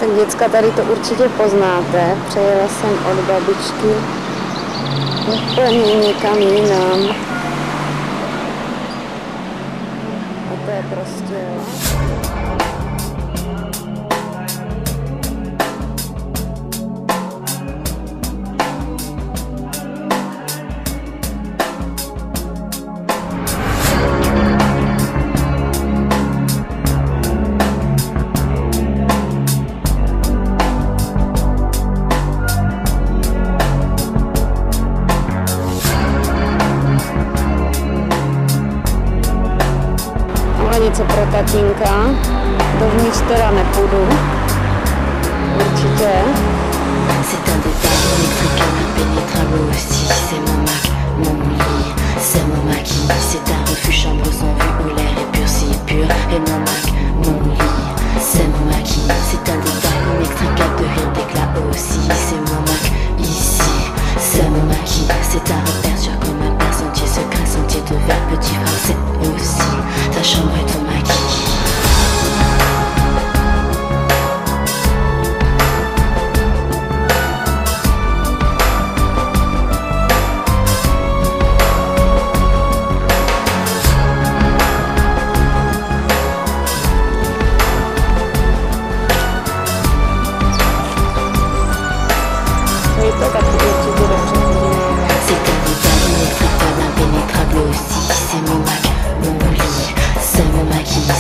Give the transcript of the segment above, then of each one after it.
Tak děcka, tady to určitě poznáte. Přejela jsem od babičky úplně někam jinam. A to je prostě... něco pro tatínka. Dovnitř teda nepůjdu. Určitě. C'est un détail électrique impénétrable aussi. C'est mon Mac, mon lit, c'est mon maquis. C'est un refuge chambre sans vue où l'air est pur, si pur. Et mon Mac, mon lit, c'est mon maquis. C'est un détail inextricable de rire d'éclat aussi. C'est mon Mac, ici, c'est mon maquis. C'est un repère sûr comme un père sentier secret, sentier de verre, petit frère, c'est aussi ta chambre et ton maquis.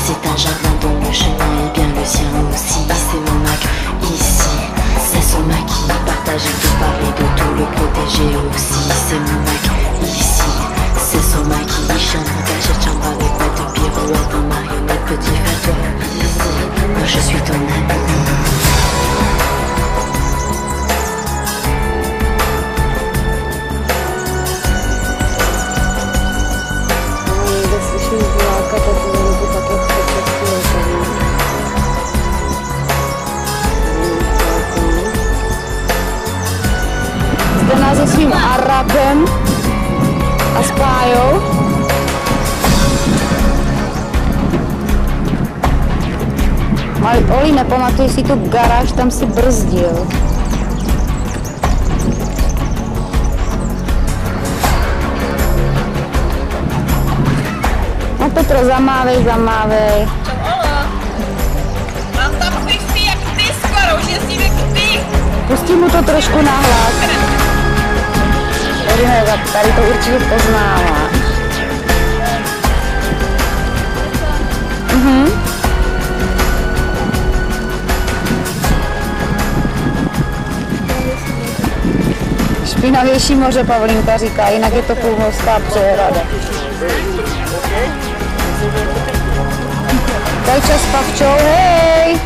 C'est un jardin dont le chemin est bien le sien aussi. C'est mon Mac, ici, c'est son maquis. Partager, de parler de tout, le protéger aussi. C'est mon Mac, ici, c'est son maquis. Chambre cachette, chambre avec pas de pirouette, en marionnette, petit frère, toi, ici, moi je suis ton ami. Zde nás se svým Arabem a s Pájou. Oli, nepamatuješ si tu garáž, tam si brzdil. No Petro, zamávej, zamávej. Mám tam wi-fi jak ty, skoro už jezdím jak ty. Pustí mu to trošku na hlas. Tady to určitě poznává. Špinavější moře, Pavlínka říká, jinak je to půlhorská přehrada. Daj čas, Pavčou, hej!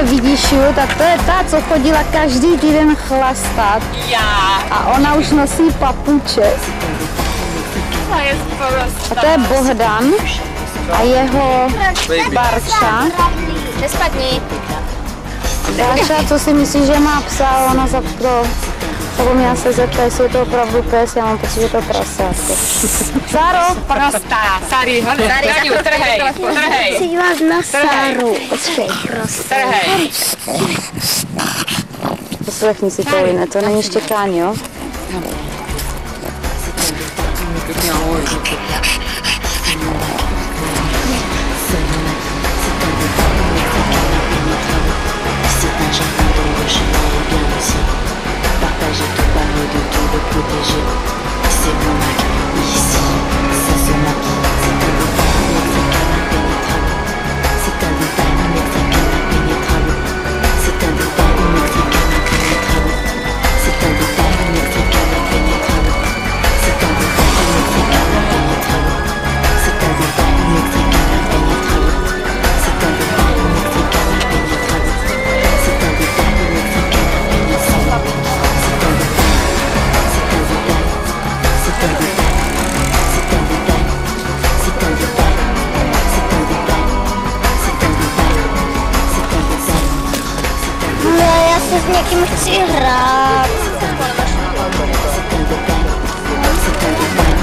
Vidíš ju, tak to je ta, co chodila každý týden chlastat. Já. A ona už nosí papuče. A to je Bohdan a jeho Barča. Nespadni. Barča, co si myslíš, že má psa? Ona zapomněla se zeptat, jestli je to opravdu pes, já mám pocit, že je to prasátko. Sáro! Prostá. Sári, Sári, trhej. Chci dívat na Sáru. Počkej, Trhej. Poslechni si to, Line, to není štěkání, jo? Ne, já se s někým chci hrát. C'est un détail, c'est un détail.